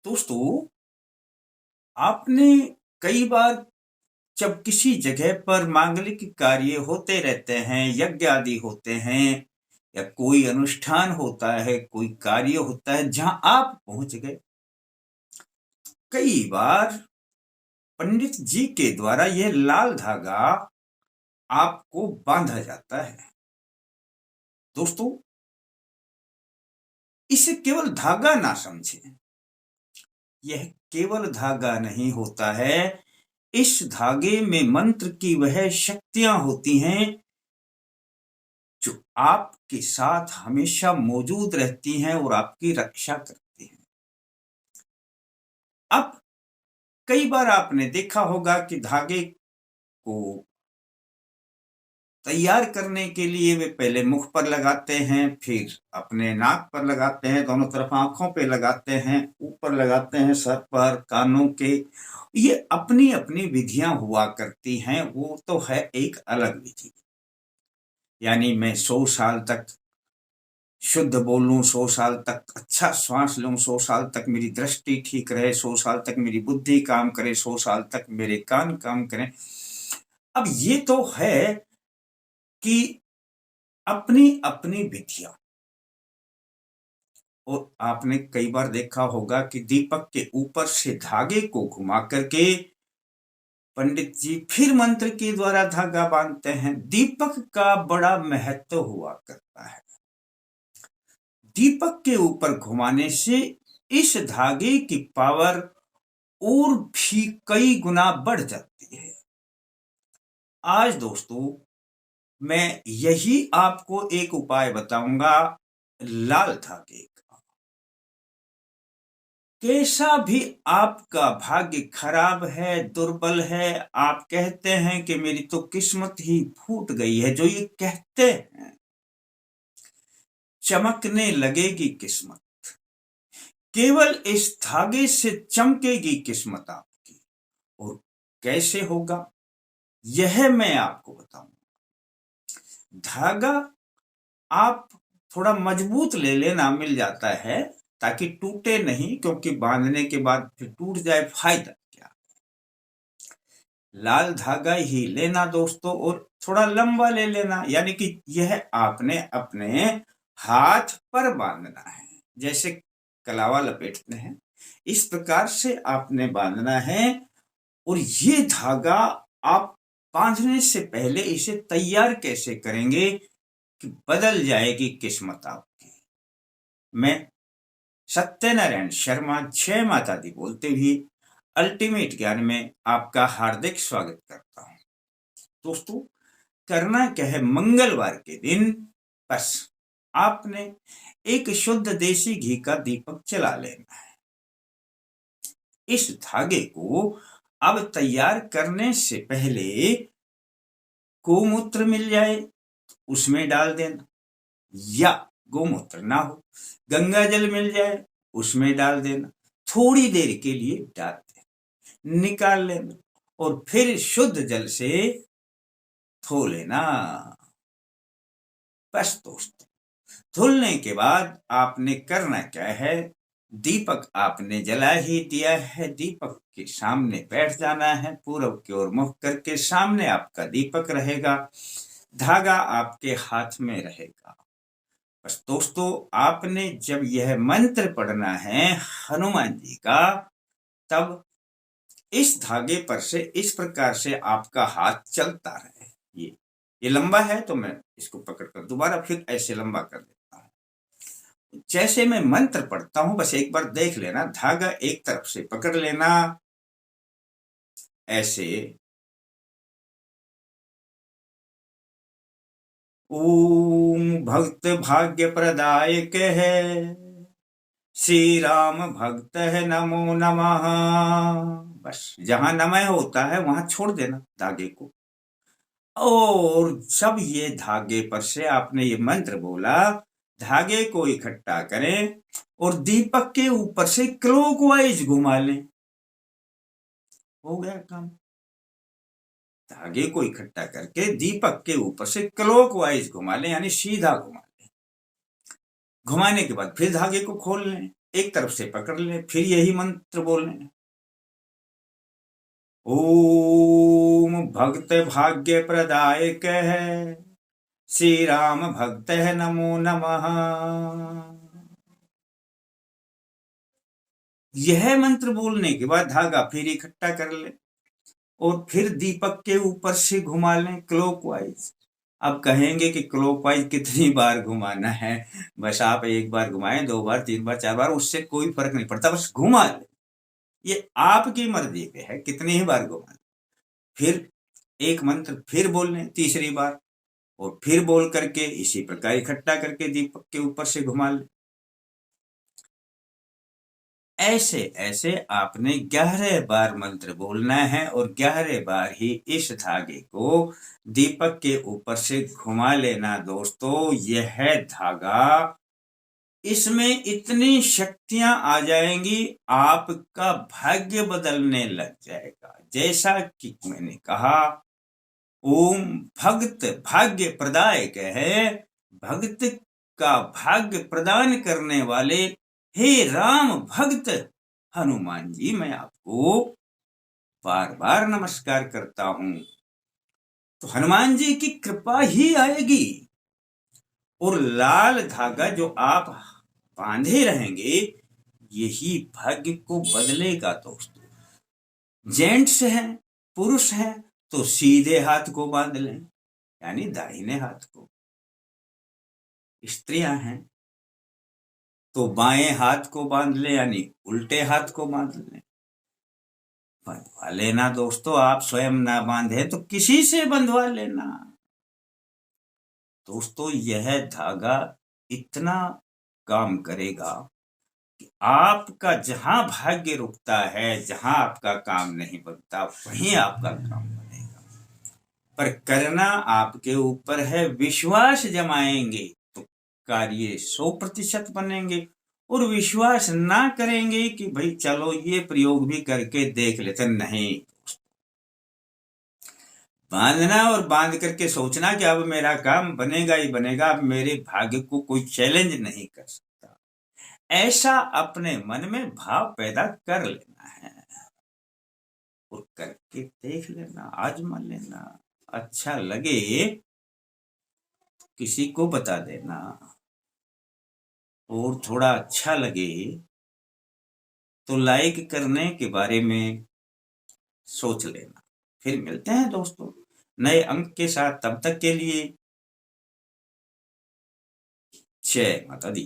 दोस्तों, आपने कई बार जब किसी जगह पर मांगलिक कार्य होते रहते हैं, यज्ञ आदि होते हैं या कोई अनुष्ठान होता है, कोई कार्य होता है जहां आप पहुंच गए। कई बार पंडित जी के द्वारा यह लाल धागा आपको बांधा जाता है। दोस्तों, इसे केवल धागा ना समझें। यह केवल धागा नहीं होता है। इस धागे में मंत्र की वह शक्तियां होती हैं जो आपके साथ हमेशा मौजूद रहती हैं और आपकी रक्षा करती हैं। अब कई बार आपने देखा होगा कि धागे को तैयार करने के लिए वे पहले मुख पर लगाते हैं, फिर अपने नाक पर लगाते हैं, दोनों तरफ आंखों पे लगाते हैं, ऊपर लगाते हैं सर पर, कानों के। ये अपनी अपनी विधियां हुआ करती हैं। वो तो है एक अलग विधि। यानी मैं 100 साल तक शुद्ध बोलूं, 100 साल तक अच्छा श्वास लूं, 100 साल तक मेरी दृष्टि ठीक रहे, 100 साल तक मेरी बुद्धि काम करे, 100 साल तक मेरे कान काम करें। अब ये तो है कि अपनी अपनी विधियां। और आपने कई बार देखा होगा कि दीपक के ऊपर से धागे को घुमा करके पंडित जी फिर मंत्र के द्वारा धागा बांधते हैं। दीपक का बड़ा महत्व हुआ करता है। दीपक के ऊपर घुमाने से इस धागे की पावर और भी कई गुना बढ़ जाती है। आज दोस्तों, मैं यही आपको एक उपाय बताऊंगा लाल धागे का। कैसा भी आपका भाग्य खराब है, दुर्बल है, आप कहते हैं कि मेरी तो किस्मत ही फूट गई है, जो ये कहते हैं, चमकने लगेगी किस्मत। केवल इस धागे से चमकेगी किस्मत आपकी। और कैसे होगा यह मैं आपको बताऊंगा। धागा आप थोड़ा मजबूत ले लेना, मिल जाता है, ताकि टूटे नहीं, क्योंकि बांधने के बाद फिर टूट जाए फायदा क्या। लाल धागा ही लेना दोस्तों, और थोड़ा लंबा ले लेना। यानी कि यह आपने अपने हाथ पर बांधना है, जैसे कलावा लपेटते हैं, इस प्रकार से आपने बांधना है। और ये धागा आप बांधने से पहले इसे तैयार कैसे करेंगे कि बदल जाएगी किस्मत आपकी। मैं सत्यनारायण शर्मा, जय माता दी बोलते हुए अल्टीमेट ज्ञान में आपका हार्दिक स्वागत करता हूं। दोस्तों, करना क्या है, मंगलवार के दिन बस आपने एक शुद्ध देसी घी का दीपक जला लेना है। इस धागे को अब तैयार करने से पहले गोमूत्र मिल जाए उसमें डाल देना, या गोमूत्र ना हो गंगा जल मिल जाए उसमें डाल देना। थोड़ी देर के लिए डाल देना, निकाल लेना और फिर शुद्ध जल से धो लेना। बस दोस्तों, धुलने के बाद आपने करना क्या है, दीपक आपने जला ही दिया है, दीपक के सामने बैठ जाना है, पूरब की ओर मुख करके सामने आपका दीपक रहेगा, धागा आपके हाथ में रहेगा। बस दोस्तों, आपने जब यह मंत्र पढ़ना है हनुमान जी का, तब इस धागे पर से इस प्रकार से आपका हाथ चलता रहे। ये लंबा है तो मैं इसको पकड़कर दोबारा फिर ऐसे लंबा कर देता हूं। जैसे मैं मंत्र पढ़ता हूं, बस एक बार देख लेना, धागा एक तरफ से पकड़ लेना ऐसे। ओम भक्त भाग्य प्रदायक है, श्री राम भक्त है, नमो नमः। बस जहां नमः होता है वहां छोड़ देना धागे को। और जब ये धागे पर से आपने ये मंत्र बोला, धागे को इकट्ठा करें और दीपक के ऊपर से क्लॉकवाइज घुमा लें। हो गया काम। धागे को इकट्ठा करके दीपक के ऊपर से क्लॉकवाइज घुमा लें, यानी सीधा घुमा लें। घुमाने के बाद फिर धागे को खोल लें एक तरफ से पकड़ ले, फिर यही मंत्र बोलने, ओम भक्त भाग्य प्रदायक है, श्री राम भक्त है नमो नमः। यह मंत्र बोलने के बाद धागा फिर इकट्ठा कर ले और फिर दीपक के ऊपर से घुमा लें क्लॉकवाइज। अब कहेंगे कि क्लॉकवाइज कितनी बार घुमाना है? बस आप एक बार घुमाएं, 2 बार, 3 बार, 4 बार, उससे कोई फर्क नहीं पड़ता, बस घुमा ले। ये आपकी मर्जी पे है कितनी ही बार घुमा। फिर एक मंत्र फिर बोल लें तीसरी बार, और फिर बोल करके इसी प्रकार इकट्ठा करके दीपक के ऊपर से घुमा ले। ऐसे ऐसे आपने 11 बार मंत्र बोलना है और 11 बार ही इस धागे को दीपक के ऊपर से घुमा लेना दोस्तों। यह धागा, इसमें इतनी शक्तियां आ जाएंगी, आपका भाग्य बदलने लग जाएगा। जैसा कि मैंने कहा, ओम भक्त भाग्य प्रदायक है, भक्त का भाग्य प्रदान करने वाले हे राम भक्त हनुमान जी, मैं आपको बार बार नमस्कार करता हूं। तो हनुमान जी की कृपा ही आएगी और लाल धागा जो आप बांधे रहेंगे, यही भाग्य को बदलेगा दोस्तों। जेंट्स हैं, पुरुष हैं, तो सीधे हाथ को बांध लें, यानी दाहिने हाथ को। स्त्रियां हैं तो बाएं हाथ को बांध लें, यानी उल्टे हाथ को बांध लें। बंधवा लेना दोस्तों, आप स्वयं ना बांधे तो किसी से बंधवा लेना। दोस्तों यह धागा इतना काम करेगा कि आपका जहां भाग्य रुकता है, जहां आपका काम नहीं बनता, वहीं आपका काम बनेगा। पर करना आपके ऊपर है, विश्वास जमाएंगे तो कार्य 100% बनेंगे, और विश्वास ना करेंगे कि भाई चलो ये प्रयोग भी करके देख लेते, नहीं। बांधना और बांध करके सोचना कि अब मेरा काम बनेगा ही बनेगा, अब मेरे भाग्य को कोई चैलेंज नहीं कर सकता, ऐसा अपने मन में भाव पैदा कर लेना है और करके देख लेना, आजमा लेना। अच्छा लगे किसी को बता देना, और थोड़ा अच्छा लगे तो लाइक करने के बारे में सोच लेना। फिर मिलते हैं दोस्तों नए अंक के साथ, तब तक के लिए जय माता दी।